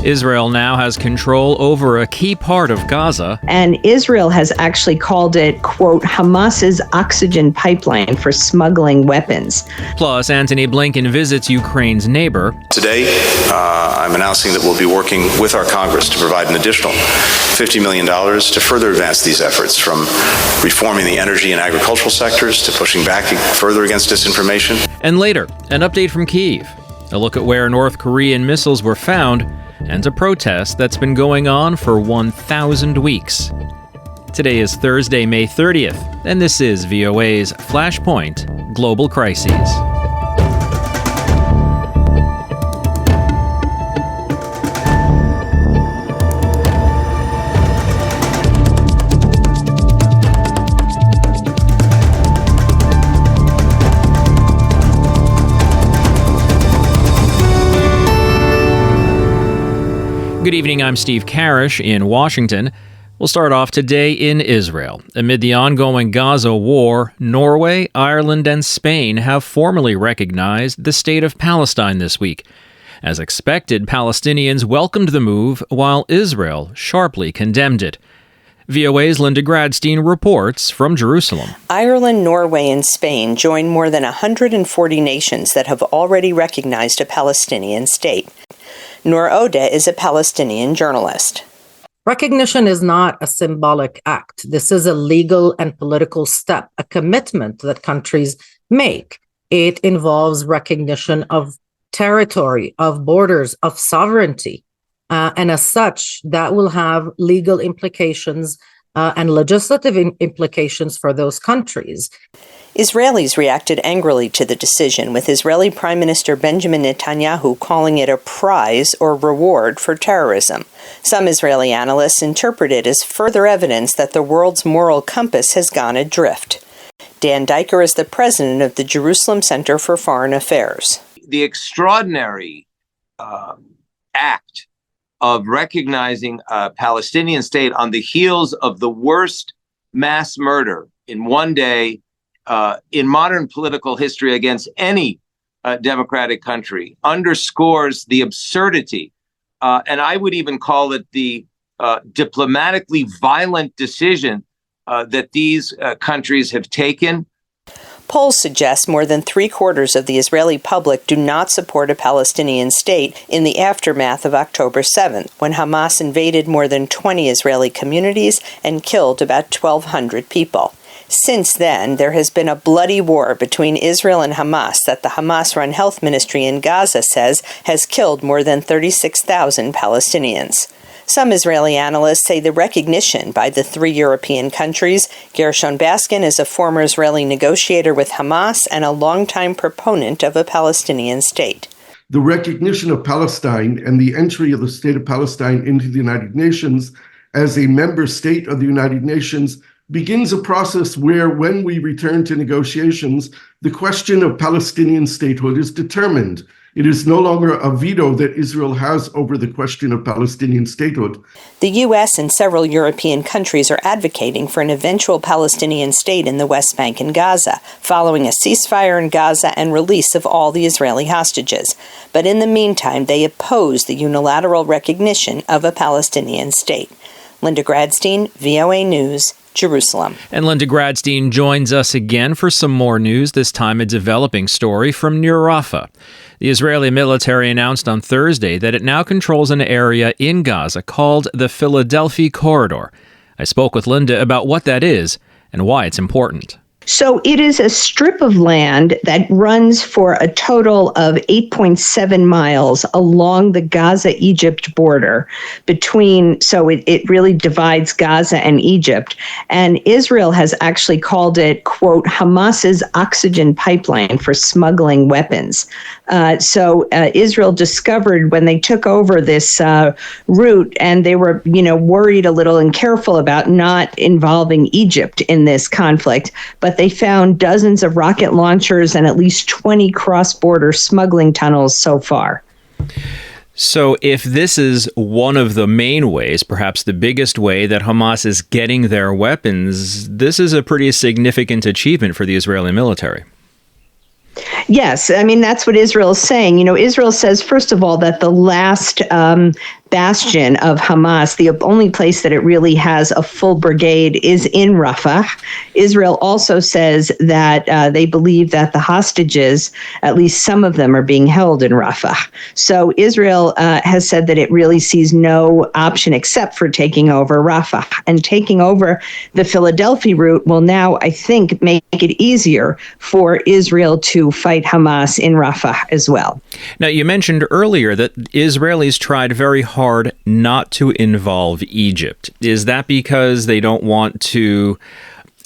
Israel now has control over a key part of Gaza. And Israel has actually called it, quote, Hamas's oxygen pipeline for smuggling weapons. Plus, Antony Blinken visits Ukraine's neighbor. Today, I'm announcing that we'll be working with our Congress to provide an additional $50 million to further advance these efforts, from reforming the energy and agricultural sectors to pushing back further against disinformation. And later, an update from Kyiv. A look at where North Korean missiles were found, and a protest that's been going on for 1,000 weeks. Today is Thursday, May 30th, and this is VOA's Flashpoint Global Crises. Good evening, I'm Steve Karish in Washington. We'll start off today in Israel. Amid the ongoing Gaza war, Norway, Ireland, and Spain have formally recognized the state of Palestine this week. As expected, Palestinians welcomed the move, while Israel sharply condemned it. VOA's Linda Gradstein reports from Jerusalem. Ireland, Norway, and Spain join more than 140 nations that have already recognized a Palestinian state. Noor Odeh is a Palestinian journalist. Recognition is not a symbolic act. This is a legal and political step, a commitment that countries make. It involves recognition of territory, of borders, of sovereignty. And as such, that will have legal implications and legislative implications for those countries. Israelis reacted angrily to the decision, with Israeli Prime Minister Benjamin Netanyahu calling it a prize or reward for terrorism. Some Israeli analysts interpret it as further evidence that the world's moral compass has gone adrift. Dan Diker is the president of the Jerusalem Center for Foreign Affairs. The extraordinary act of recognizing a Palestinian state on the heels of the worst mass murder in one day in modern political history against any democratic country underscores the absurdity, and I would even call it the diplomatically violent decision that these countries have taken. Polls suggest more than three-quarters of the Israeli public do not support a Palestinian state in the aftermath of October 7th, when Hamas invaded more than 20 Israeli communities and killed about 1,200 people. Since then, there has been a bloody war between Israel and Hamas that the Hamas-run health ministry in Gaza says has killed more than 36,000 Palestinians. Some Israeli analysts say the recognition by the three European countries. Gershon Baskin is a former Israeli negotiator with Hamas and a longtime proponent of a Palestinian state. The recognition of Palestine and the entry of the state of Palestine into the United Nations as a member state of the United Nations begins a process where, when we return to negotiations, the question of Palestinian statehood is determined. It is no longer a veto that Israel has over the question of Palestinian statehood. The U.S. and several European countries are advocating for an eventual Palestinian state in the West Bank and Gaza, following a ceasefire in Gaza and release of all the Israeli hostages. But in the meantime, they oppose the unilateral recognition of a Palestinian state. Linda Gradstein, VOA News, Jerusalem. And Linda Gradstein joins us again for some more news, this time a developing story from near Rafah. The Israeli military announced on Thursday that it now controls an area in Gaza called the Philadelphi Corridor. I spoke with Linda about what that is and why it's important. So it is a strip of land that runs for a total of 8.7 miles along the Gaza-Egypt border so it really divides Gaza and Egypt. And Israel has actually called it, quote, Hamas's oxygen pipeline for smuggling weapons. So Israel discovered when they took over this route, and they were, worried a little and careful about not involving Egypt in this conflict, but they found dozens of rocket launchers and at least 20 cross-border smuggling tunnels so far. So if this is one of the main ways, perhaps the biggest way that Hamas is getting their weapons, this is a pretty significant achievement for the Israeli military. Yes, I mean, that's what Israel is saying. Israel says, first of all, that the last bastion of Hamas. The only place that it really has a full brigade is in Rafah. Israel also says that they believe that the hostages, at least some of them, are being held in Rafah. So Israel has said that it really sees no option except for taking over Rafah. And taking over the Philadelphia route will now, I think, make it easier for Israel to fight Hamas in Rafah as well. Now, you mentioned earlier that Israelis tried very hard not to involve Egypt. Is that because they don't want to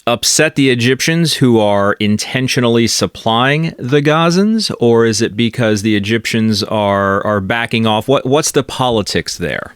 upset the Egyptians who are intentionally supplying the Gazans, or is it because the Egyptians are backing off? What's the politics there?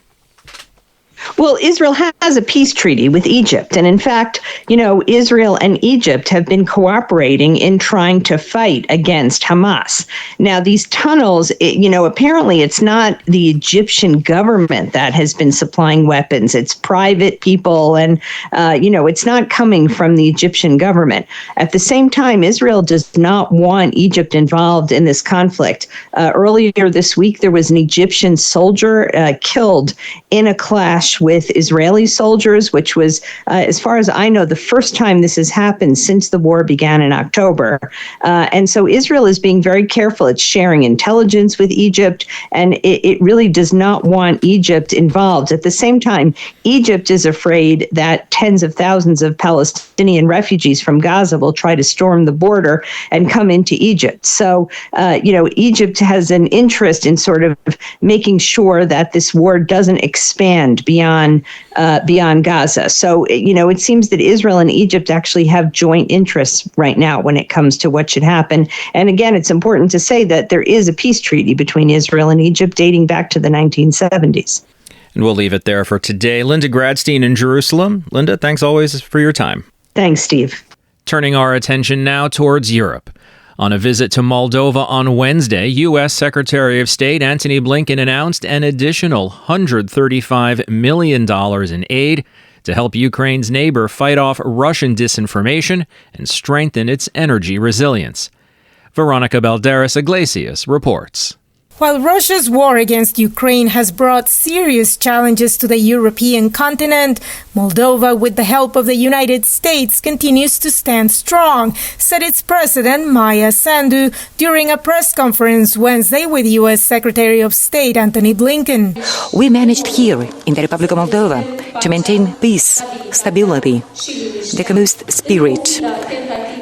Well, Israel has a peace treaty with Egypt. And in fact, Israel and Egypt have been cooperating in trying to fight against Hamas. Now, these tunnels, apparently it's not the Egyptian government that has been supplying weapons. It's private people. And, it's not coming from the Egyptian government. At the same time, Israel does not want Egypt involved in this conflict. Earlier this week, there was an Egyptian soldier killed in a clash with Israeli soldiers, which was, as far as I know, the first time this has happened since the war began in October. And so Israel is being very careful. It's sharing intelligence with Egypt, and it really does not want Egypt involved. At the same time, Egypt is afraid that tens of thousands of Palestinian refugees from Gaza will try to storm the border and come into Egypt. So, Egypt has an interest in sort of making sure that this war doesn't expand beyond Gaza. So, it seems that Israel and Egypt actually have joint interests right now when it comes to what should happen. And again, it's important to say that there is a peace treaty between Israel and Egypt dating back to the 1970s. And we'll leave it there for today. Linda Gradstein in Jerusalem. Linda, thanks always for your time. Thanks, Steve. Turning our attention now towards Europe. On a visit to Moldova on Wednesday, U.S. Secretary of State Antony Blinken announced an additional $135 million in aid to help Ukraine's neighbor fight off Russian disinformation and strengthen its energy resilience. Veronica Balderas Iglesias reports. While Russia's war against Ukraine has brought serious challenges to the European continent, Moldova, with the help of the United States, continues to stand strong, said its president, Maia Sandu, during a press conference Wednesday with U.S. Secretary of State Antony Blinken. We managed here in the Republic of Moldova to maintain peace, stability, the communist spirit,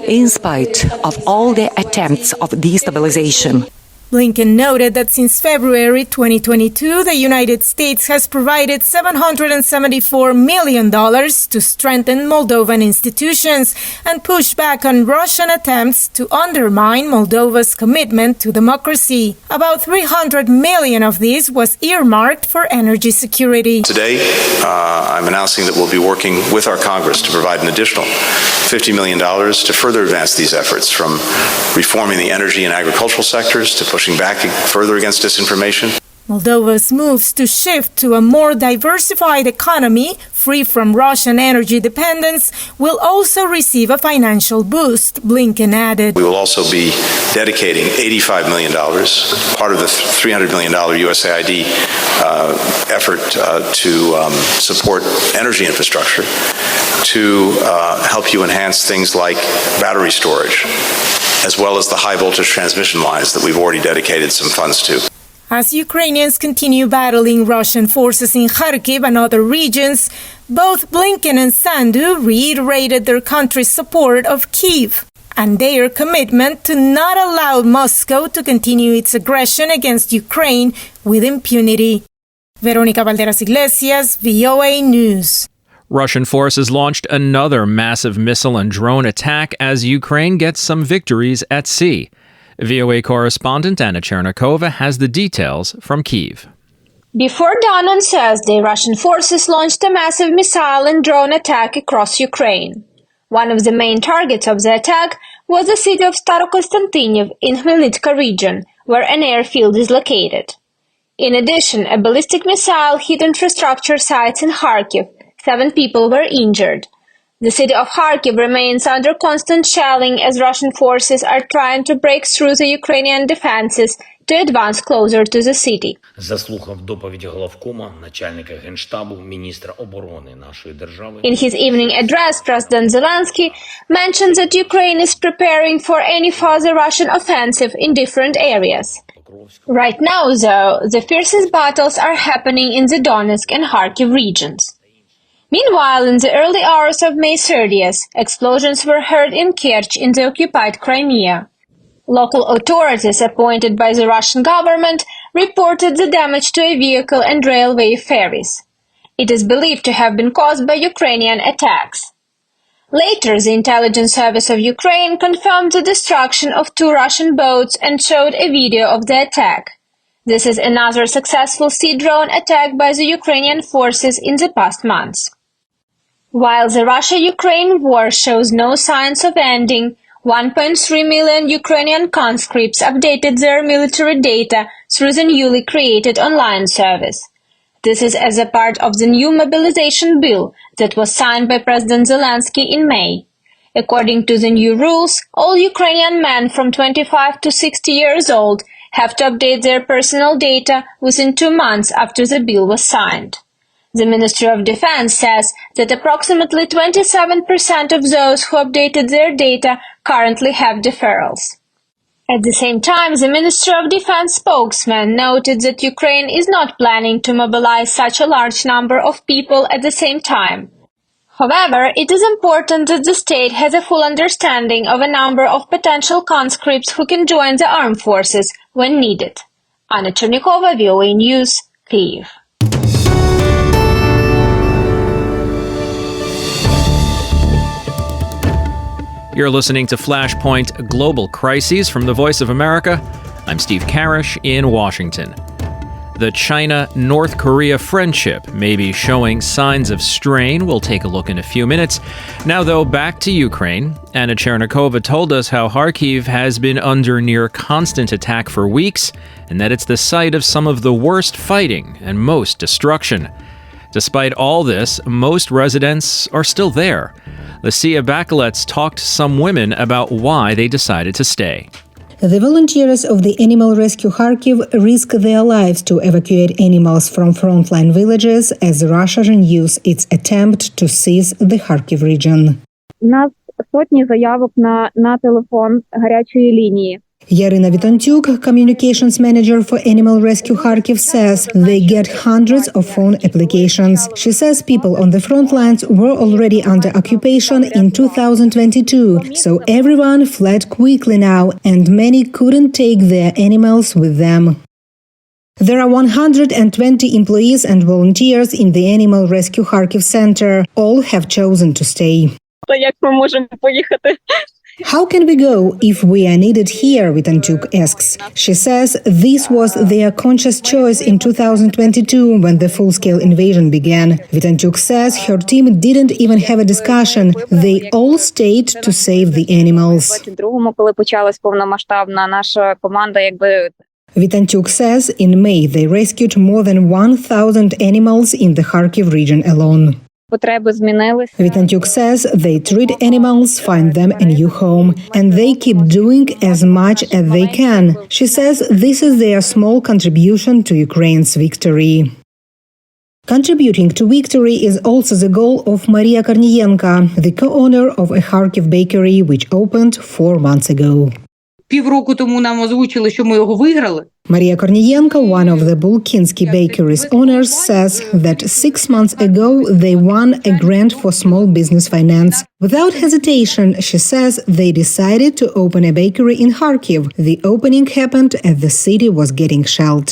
in spite of all the attempts of destabilization. Blinken noted that since February 2022, the United States has provided $774 million to strengthen Moldovan institutions and push back on Russian attempts to undermine Moldova's commitment to democracy. About $300 million of this was earmarked for energy security. Today, I'm announcing that we'll be working with our Congress to provide an additional $50 million to further advance these efforts, from reforming the energy and agricultural sectors to pushing back further against disinformation. Moldova's moves to shift to a more diversified economy, free from Russian energy dependence, will also receive a financial boost, Blinken added. We will also be dedicating $85 million, part of the $300 million USAID effort to support energy infrastructure, to help you enhance things like battery storage, as well as the high-voltage transmission lines that we've already dedicated some funds to. As Ukrainians continue battling Russian forces in Kharkiv and other regions, both Blinken and Sandu reiterated their country's support of Kyiv and their commitment to not allow Moscow to continue its aggression against Ukraine with impunity. Veronica Balderas Iglesias, VOA News. Russian forces launched another massive missile and drone attack as Ukraine gets some victories at sea. VOA correspondent Anna Chernikova has the details from Kyiv. Before dawn on Thursday, Russian forces launched a massive missile and drone attack across Ukraine. One of the main targets of the attack was the city of Starokonstantinov in Khmelnytska region, where an airfield is located. In addition, a ballistic missile hit infrastructure sites in Kharkiv. 7 people were injured. The city of Kharkiv remains under constant shelling as Russian forces are trying to break through the Ukrainian defenses, to advance closer to the city. Заслухав доповідь главкома, начальника Генштабу, міністра оборони нашої держави. In his evening address, President Zelensky mentioned that Ukraine is preparing for any further Russian offensive in different areas. Right now, though, the fiercest battles are happening in the Donetsk and Kharkiv regions. Meanwhile, in the early hours of May 30th, explosions were heard in Kerch in the occupied Crimea. Local authorities appointed by the Russian government reported the damage to a vehicle and railway ferries. It is believed to have been caused by Ukrainian attacks. Later, the intelligence service of Ukraine confirmed the destruction of 2 Russian boats and showed a video of the attack. This is another successful sea drone attack by the Ukrainian forces in the past months. While the Russia-Ukraine war shows no signs of ending, 1.3 million Ukrainian conscripts updated their military data through the newly created online service. This is as a part of the new mobilization bill that was signed by President Zelensky in May. According to the new rules, all Ukrainian men from 25 to 60 years old have to update their personal data within 2 months after the bill was signed. The Ministry of Defense says that approximately 27% of those who updated their data currently have deferrals. At the same time, the Ministry of Defense spokesman noted that Ukraine is not planning to mobilize such a large number of people at the same time. However, it is important that the state has a full understanding of a number of potential conscripts who can join the armed forces when needed. Anna Chernikova, VOA News, Kyiv. You're listening to Flashpoint Global Crises from the Voice of America. I'm Steve Karish in Washington. The China-North Korea friendship may be showing signs of strain. We'll take a look in a few minutes. Now, though, back to Ukraine. Anna Chernikova told us how Kharkiv has been under near constant attack for weeks, and that it's the site of some of the worst fighting and most destruction. Despite all this, most residents are still there. Lucia Bakalets talked to some women about why they decided to stay. The volunteers of the Animal Rescue Kharkiv risk their lives to evacuate animals from frontline villages as Russia renews its attempt to seize the Kharkiv region. У нас сотні заявок на телефон гарячої лінії. Yarina Vitantyuk, communications manager for Animal Rescue Kharkiv, says they get hundreds of phone applications. She says people on the front lines were already under occupation in 2022, so everyone fled quickly now, and many couldn't take their animals with them. There are 120 employees and volunteers in the Animal Rescue Kharkiv Center. All have chosen to stay. How can we go if we are needed here, Vitantyuk asks. She says this was their conscious choice in 2022 when the full-scale invasion began. Vitantyuk says her team didn't even have a discussion. They all stayed to save the animals. Vitantyuk says in May they rescued more than 1,000 animals in the Kharkiv region alone. Vitantyuk says they treat animals, find them a new home, and they keep doing as much as they can. She says this is their small contribution to Ukraine's victory. Contributing to victory is also the goal of Maria Kornienko, the co-owner of a Kharkiv bakery which opened 4 months ago. Півроку тому нам озвучили, що ми його виграли. Maria Kornienko, one of the Bulkinsky Bakery's owners, says that 6 months ago they won a grant for small business finance. Without hesitation, she says they decided to open a bakery in Kharkiv. The opening happened as the city was getting shelled.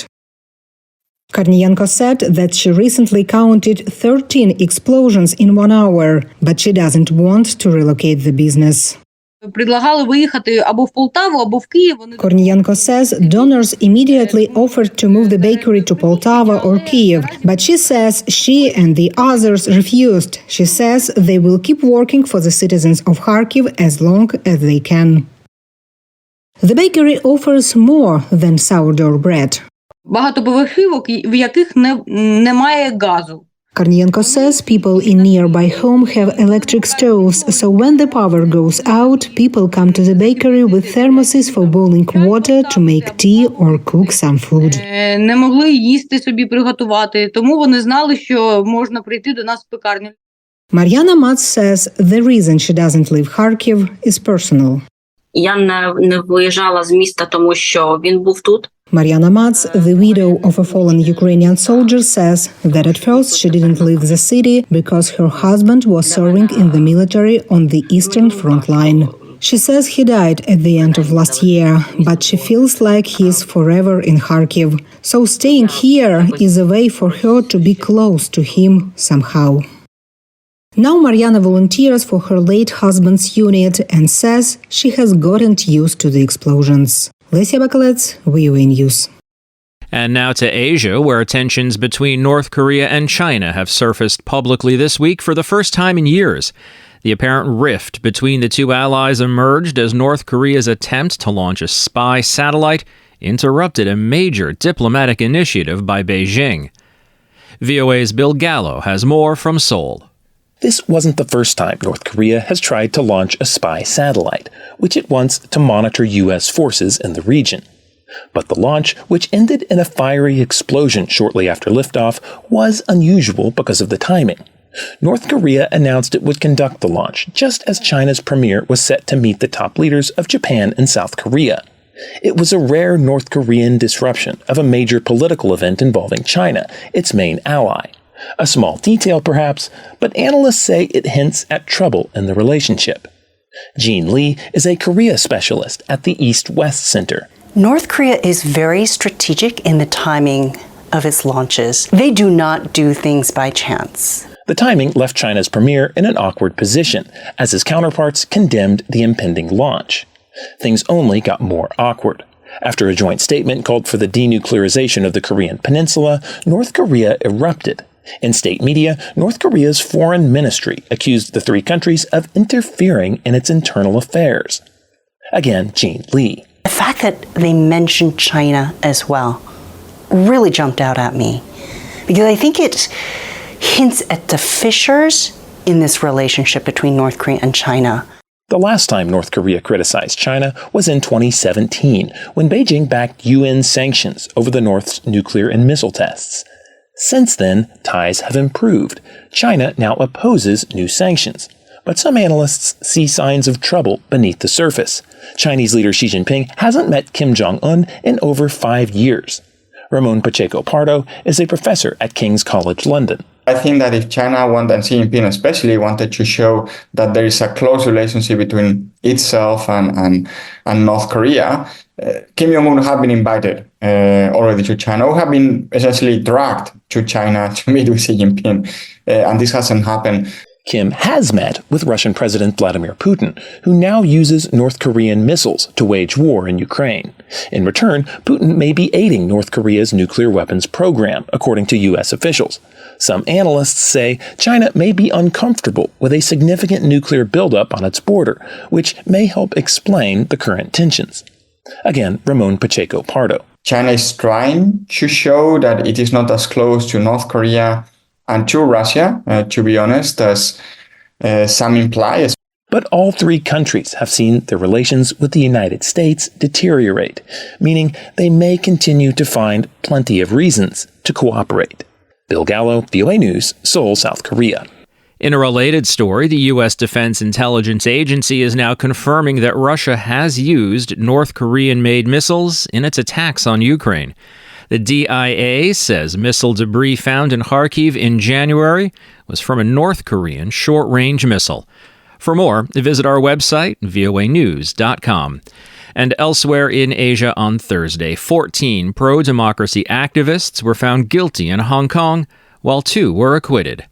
Kornienko said that she recently counted 13 explosions in 1 hour, but she doesn't want to relocate the business. Предлагали виїхати або в Полтаву, або в Київ. Kornienko says donors immediately offered to move the bakery to Poltava or Kyiv, but she says she and the others refused. She says they will keep working for the citizens of Kharkiv as long as they can. The bakery offers more than sourdough bread. Багатоповерхівок, в яких немає газу. Kornienko says people in nearby home have electric stoves, so when the power goes out, people come to the bakery with thermoses for boiling water to make tea or cook some food. Не могли їсти собі приготувати, тому вони знали, що можна прийти до нас в пекарню. Mariana Mats says the reason she doesn't leave Kharkiv is personal. Я не виїжджала з міста, тому що він був тут. Mariana Mats, the widow of a fallen Ukrainian soldier, says that at first she didn't leave the city because her husband was serving in the military on the Eastern Front line. She says he died at the end of last year, but she feels like he is forever in Kharkiv. So staying here is a way for her to be close to him somehow. Now Mariana volunteers for her late husband's unit and says she has gotten used to the explosions. Lesia Bakalets, VOA News. And now to Asia, where tensions between North Korea and China have surfaced publicly this week for the first time in years. The apparent rift between the two allies emerged as North Korea's attempt to launch a spy satellite interrupted a major diplomatic initiative by Beijing. VOA's Bill Gallo has more from Seoul. This wasn't the first time North Korea has tried to launch a spy satellite, which it wants to monitor U.S. forces in the region. But the launch, which ended in a fiery explosion shortly after liftoff, was unusual because of the timing. North Korea announced it would conduct the launch just as China's premier was set to meet the top leaders of Japan and South Korea. It was a rare North Korean disruption of a major political event involving China, its main ally. A small detail, perhaps, but analysts say it hints at trouble in the relationship. Jean Lee is a Korea specialist at the East-West Center. North Korea is very strategic in the timing of its launches. They do not do things by chance. The timing left China's premier in an awkward position, as his counterparts condemned the impending launch. Things only got more awkward. After a joint statement called for the denuclearization of the Korean peninsula, North Korea erupted. In state media, North Korea's foreign ministry accused the three countries of interfering in its internal affairs. Again, Jean Lee. The fact that they mentioned China as well really jumped out at me, because I think it hints at the fissures in this relationship between North Korea and China. The last time North Korea criticized China was in 2017, when Beijing backed UN sanctions over the North's nuclear and missile tests. Since then, ties have improved. China now opposes new sanctions. But some analysts see signs of trouble beneath the surface. Chinese leader Xi Jinping hasn't met Kim Jong-un in over 5 years. Ramon Pacheco Pardo is a professor at King's College London. I think that if China wanted, and Xi Jinping especially, wanted to show that there is a close relationship between itself and North Korea, Kim Jong-un would have been invited already to China, or have been essentially dragged to China to meet with Xi Jinping, and this hasn't happened. Kim has met with Russian President Vladimir Putin, who now uses North Korean missiles to wage war in Ukraine. In return, Putin may be aiding North Korea's nuclear weapons program, according to U.S. officials. Some analysts say China may be uncomfortable with a significant nuclear buildup on its border, which may help explain the current tensions. Again, Ramon Pacheco Pardo. China is trying to show that it is not as close to North Korea and to Russia, to be honest, as some imply. But all three countries have seen their relations with the United States deteriorate, meaning they may continue to find plenty of reasons to cooperate. Bill Gallo, VOA News, Seoul, South Korea. In a related story, the U.S. Defense Intelligence Agency is now confirming that Russia has used North Korean-made missiles in its attacks on Ukraine. The DIA says missile debris found in Kharkiv in January was from a North Korean short-range missile. For more, visit our website, voanews.com. And elsewhere in Asia on Thursday, 14 pro-democracy activists were found guilty in Hong Kong, while 2 were acquitted.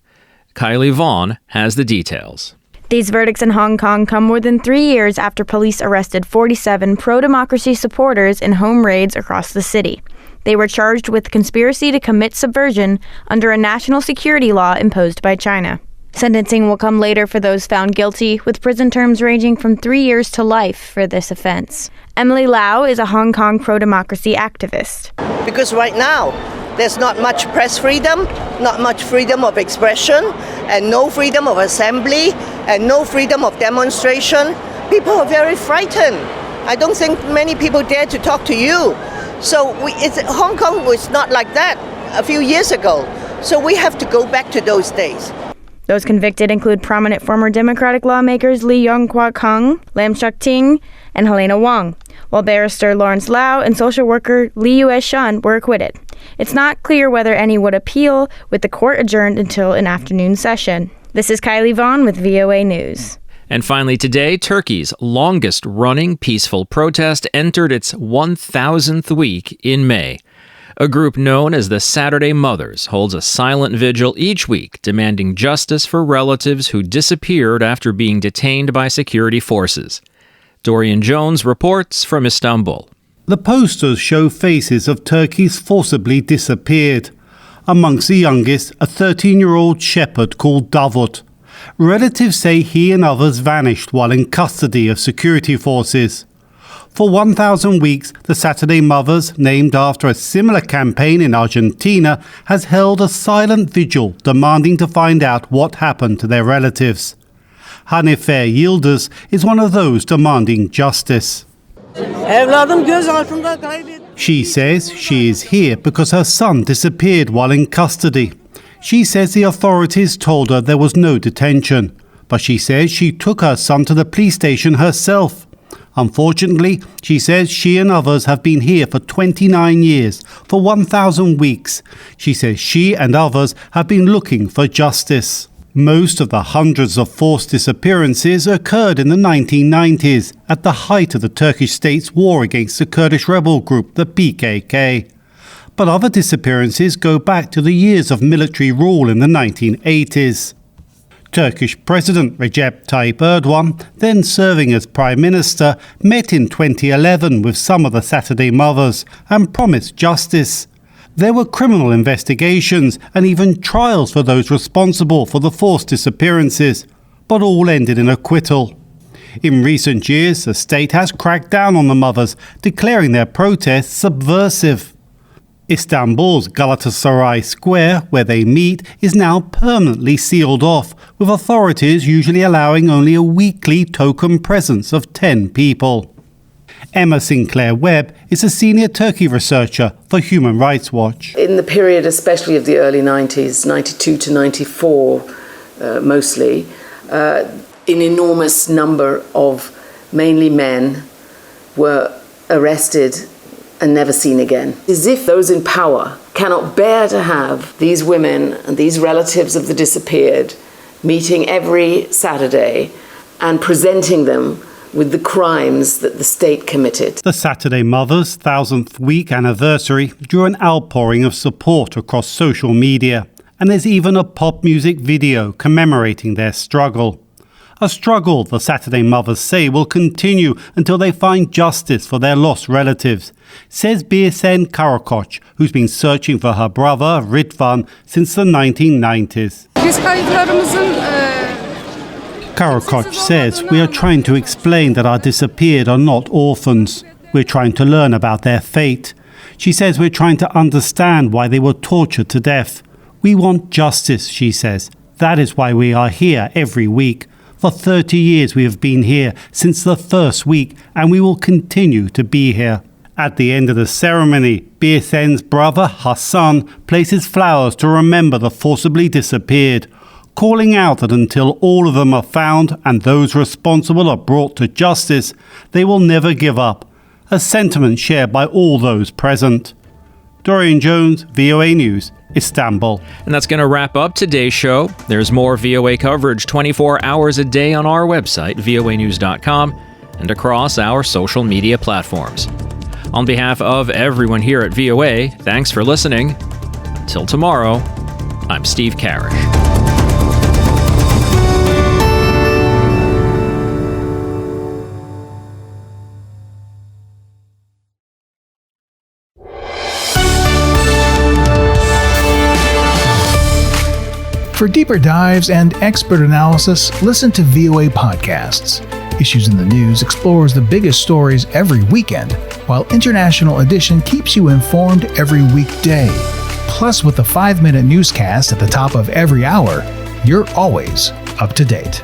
Kylie Vaughn has the details. These verdicts in Hong Kong come more than 3 years after police arrested 47 pro-democracy supporters in home raids across the city. They were charged with conspiracy to commit subversion under a national security law imposed by China. Sentencing will come later for those found guilty, with prison terms ranging from 3 years to life for this offense. Emily Lau is a Hong Kong pro-democracy activist. Because right now, There's not much press freedom, not much freedom of expression, and no freedom of assembly, and no freedom of demonstration. People are very frightened. I don't think many people dare to talk to you. So Hong Kong was not like that a few years ago. So we have to go back to those days. Those convicted include prominent former Democratic lawmakers Lee Yong-kwak Hung, Lam Shuk-ting, and Helena Wong, while barrister Lawrence Lau and social worker Lee U.S. were acquitted. It's not clear whether any would appeal, with the court adjourned until an afternoon session. This is Kylie Vaughn with VOA News. And finally today, Turkey's longest-running peaceful protest entered its 1000th week in May. A group known as the Saturday Mothers holds a silent vigil each week demanding justice for relatives who disappeared after being detained by security forces. Dorian Jones reports from Istanbul. The posters show faces of turkeys forcibly disappeared. Amongst the youngest, a 13-year-old shepherd called Davut. Relatives say he and others vanished while in custody of security forces. For 1,000 weeks, the Saturday Mothers, named after a similar campaign in Argentina, has held a silent vigil demanding to find out what happened to their relatives. Hanife Yildiz is one of those demanding justice. She says she is here because her son disappeared while in custody. She says the authorities told her there was no detention, but she says she took her son to the police station herself. Unfortunately, she says she and others have been here for 29 years, for 1,000 weeks. She says she and others have been looking for justice. Most of the hundreds of forced disappearances occurred in the 1990s, at the height of the Turkish state's war against the Kurdish rebel group, the PKK. But other disappearances go back to the years of military rule in the 1980s. Turkish President Recep Tayyip Erdogan, then serving as Prime Minister, met in 2011 with some of the Saturday Mothers and promised justice. There were criminal investigations and even trials for those responsible for the forced disappearances, but all ended in acquittal. In recent years, the state has cracked down on the mothers, declaring their protests subversive. Istanbul's Galatasaray Square, where they meet, is now permanently sealed off, with authorities usually allowing only a weekly token presence of 10 people. Emma Sinclair Webb is a senior Turkey researcher for Human Rights Watch. In the period especially of the early 90s, 92 to 94 mostly, an enormous number of mainly men were arrested and never seen again. As if those in power cannot bear to have these women and these relatives of the disappeared meeting every Saturday and presenting them with the crimes that the state committed. The Saturday Mothers' 1000th week anniversary drew an outpouring of support across social media, and there's even a pop music video commemorating their struggle. A struggle the Saturday Mothers say will continue until they find justice for their lost relatives, says Birsen Karakoç, who's been searching for her brother, Ridvan, since the 1990s. Karakoç says, "We are trying to explain that our disappeared are not orphans. We're trying to learn about their fate." She says we're trying to understand why they were tortured to death. We want justice, she says. That is why we are here every week. For 30 years we have been here, since the first week, and we will continue to be here. At the end of the ceremony, Birsen's brother, Hassan, places flowers to remember the forcibly disappeared, calling out that until all of them are found and those responsible are brought to justice, they will never give up, a sentiment shared by all those present. Dorian Jones, VOA News, Istanbul. And that's going to wrap up today's show. There's more VOA coverage 24 hours a day on our website, voanews.com, and across our social media platforms. On behalf of everyone here at VOA, thanks for listening. Until tomorrow, I'm Steve Karish. For deeper dives and expert analysis, listen to VOA Podcasts. Issues in the News explores the biggest stories every weekend, while International Edition keeps you informed every weekday. Plus, with the 5-minute newscast at the top of every hour, you're always up to date.